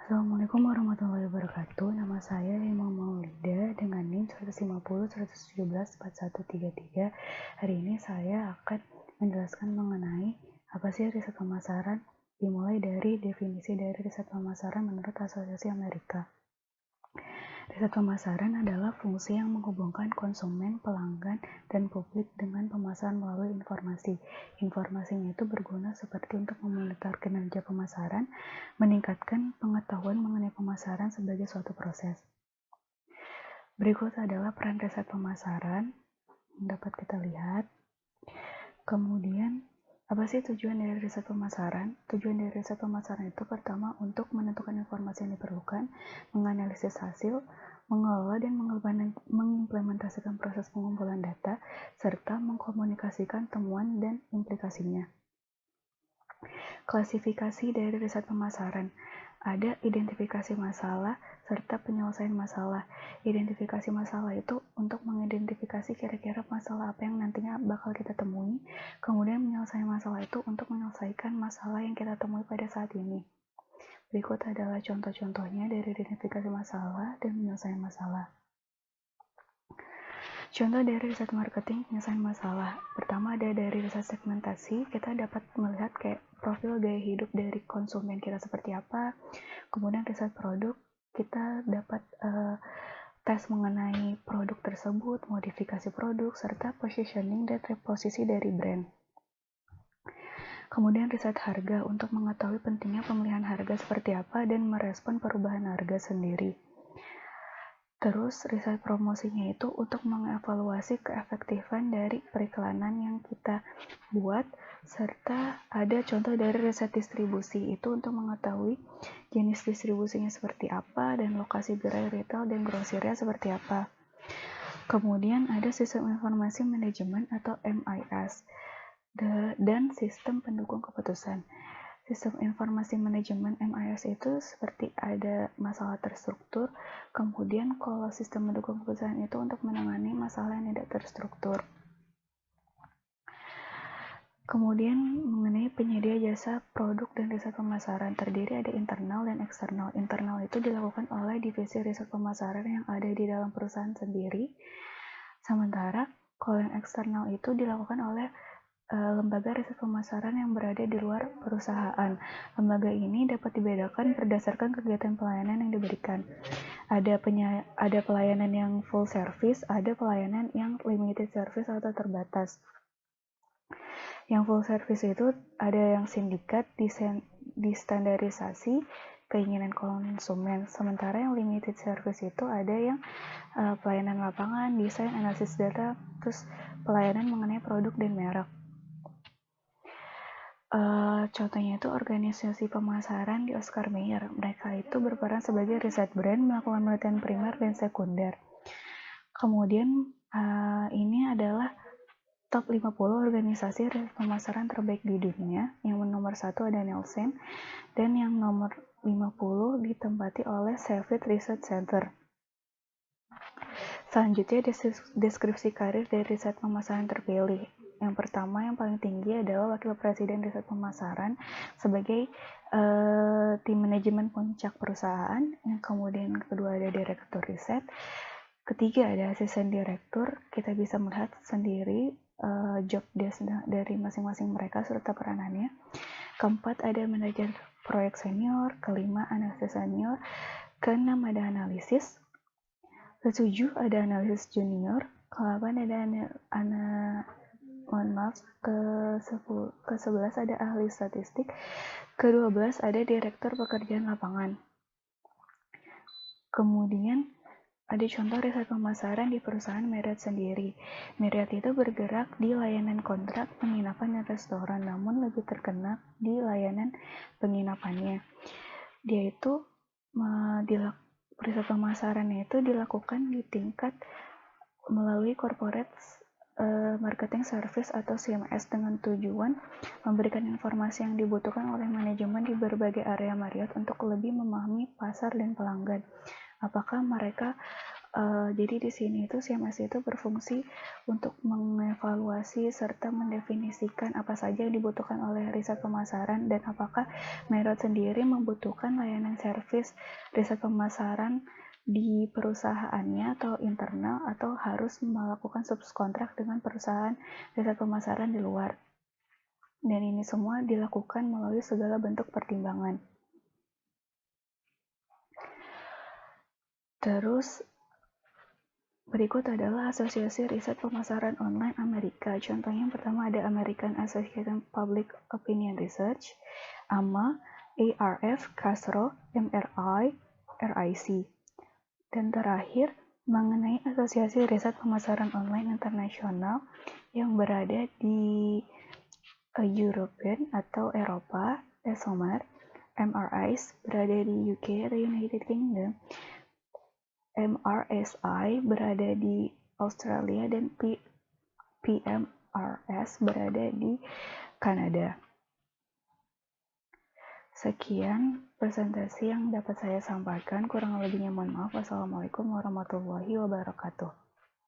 Assalamualaikum warahmatullahi wabarakatuh. Nama saya Imam Maulida dengan NIM 150-117-4133. Hari ini saya akan menjelaskan mengenai apa sih riset pemasaran, dimulai dari definisi dari riset pemasaran menurut Asosiasi Amerika. Riset pemasaran adalah fungsi yang menghubungkan konsumen, pelanggan, dan publik dengan pemasaran melalui informasi. Informasinya itu berguna seperti untuk memonitor kinerja pemasaran, meningkatkan pengetahuan mengenai pemasaran sebagai suatu proses. Berikut adalah peran riset pemasaran yang dapat kita lihat. Kemudian, apa sih tujuan dari riset pemasaran? Tujuan dari riset pemasaran itu pertama untuk menentukan informasi yang diperlukan, menganalisis hasil, mengelola dan mengimplementasikan proses pengumpulan data, serta mengkomunikasikan temuan dan implikasinya. Klasifikasi dari riset pemasaran. Ada identifikasi masalah serta penyelesaian masalah. Identifikasi masalah itu untuk mengidentifikasi kira-kira masalah apa yang nantinya bakal kita temui. Kemudian penyelesaian masalah itu untuk menyelesaikan masalah yang kita temui pada saat ini. Berikut adalah contoh-contohnya dari identifikasi masalah dan penyelesaian masalah. Contoh dari riset marketing penyelesaian masalah. Pertama ada dari riset segmentasi, kita dapat melihat kayak profil gaya hidup dari konsumen kita seperti apa. Kemudian riset produk, kita dapat tes mengenai produk tersebut, modifikasi produk, serta positioning dan reposisi dari brand. Kemudian riset harga untuk mengetahui pentingnya pemilihan harga seperti apa dan merespon perubahan harga sendiri. Terus riset promosinya itu untuk mengevaluasi keefektifan dari periklanan yang kita buat, serta ada contoh dari riset distribusi itu untuk mengetahui jenis distribusinya seperti apa dan lokasi gerai retail dan grosirnya seperti apa. Kemudian ada sistem informasi manajemen atau MIS dan sistem pendukung keputusan. Sistem informasi manajemen MIS itu seperti ada masalah terstruktur, kemudian kalau sistem mendukung keputusan itu untuk menangani masalah yang tidak terstruktur. Kemudian mengenai penyedia jasa produk dan riset pemasaran, terdiri ada internal dan eksternal. Internal itu dilakukan oleh divisi riset pemasaran yang ada di dalam perusahaan sendiri, sementara kalau yang eksternal itu dilakukan oleh lembaga riset pemasaran yang berada di luar perusahaan. Lembaga ini dapat dibedakan berdasarkan kegiatan pelayanan yang diberikan. Ada pelayanan yang full service, ada pelayanan yang limited service atau terbatas. Yang full service itu ada yang sindikat, distandarisasi, keinginan konsumen. Sementara yang limited service itu ada yang pelayanan lapangan, desain, analisis data, terus pelayanan mengenai produk dan merek. Contohnya itu organisasi pemasaran di Oscar Mayer. Mereka itu berperan sebagai riset brand, melakukan penelitian primer dan sekunder. Kemudian ini adalah top 50 organisasi riset pemasaran terbaik di dunia. Yang nomor 1 ada Nielsen dan yang nomor 50 ditempati oleh Cepheid Research Center. Selanjutnya deskripsi karir dari riset pemasaran terpilih. Yang pertama yang paling tinggi adalah Wakil Presiden Riset Pemasaran sebagai tim manajemen puncak perusahaan. Yang kemudian kedua ada Direktur Riset. Ketiga ada Asisten Direktur. Kita bisa melihat sendiri job desk dari masing-masing mereka serta peranannya. Keempat ada Manajer Proyek Senior. Kelima Analisis Senior. Keenam ada Analisis. Ketujuh ada Analisis Junior. Ke-8 ada ke-11 ada ahli statistik, ke-12 ada direktur pekerjaan lapangan. Kemudian ada contoh riset pemasaran di perusahaan Marriott sendiri. Marriott itu bergerak di layanan kontrak penginapan dan restoran, namun lebih terkenal di layanan penginapannya. Dia itu riset pemasarannya itu dilakukan di tingkat melalui corporate marketing service atau CMS dengan tujuan memberikan informasi yang dibutuhkan oleh manajemen di berbagai area Marriott untuk lebih memahami pasar dan pelanggan. Apakah mereka Jadi di sini itu CMS itu berfungsi untuk mengevaluasi serta mendefinisikan apa saja yang dibutuhkan oleh riset pemasaran dan apakah Merot sendiri membutuhkan layanan servis riset pemasaran di perusahaannya atau internal atau harus melakukan subkontrak dengan perusahaan riset pemasaran di luar. Dan ini semua dilakukan melalui segala bentuk pertimbangan. Terus berikut adalah Asosiasi Riset Pemasaran Online Amerika. Contohnya yang pertama ada American Association Public Opinion Research, AMA, ARF, CASRO, MRI, RIC. Dan terakhir, mengenai Asosiasi Riset Pemasaran Online Internasional yang berada di European atau Eropa, ESOMAR, MRIs berada di UK atau United Kingdom, MRSI berada di Australia dan PMRS berada di Kanada. Sekian presentasi yang dapat saya sampaikan, kurang lebihnya mohon maaf. Wassalamualaikum warahmatullahi wabarakatuh.